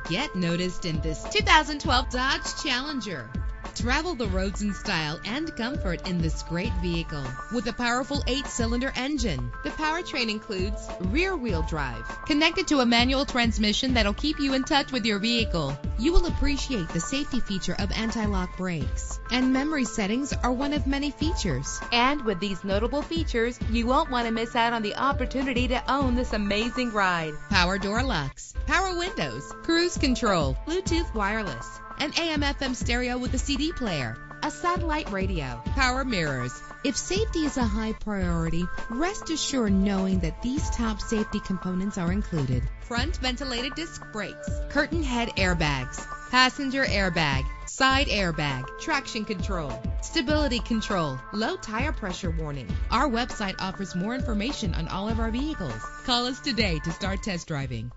Get noticed in this 2012 Dodge Challenger. Travel the roads in style and comfort in this great vehicle. With a powerful 8-cylinder engine, the powertrain includes rear-wheel drive, connected to a manual transmission that'll keep you in touch with your vehicle. You will appreciate the safety feature of anti-lock brakes. And memory settings are one of many features. And with these notable features, you won't want to miss out on the opportunity to own this amazing ride. Power door locks, power windows, cruise control, Bluetooth wireless, an AM/FM stereo with a CD player, a satellite radio, power mirrors. If safety is a high priority, rest assured knowing that these top safety components are included: front ventilated disc brakes, curtain head airbags, passenger airbag, side airbag, traction control, stability control, low tire pressure warning. Our website offers more information on all of our vehicles. Call us today to start test driving.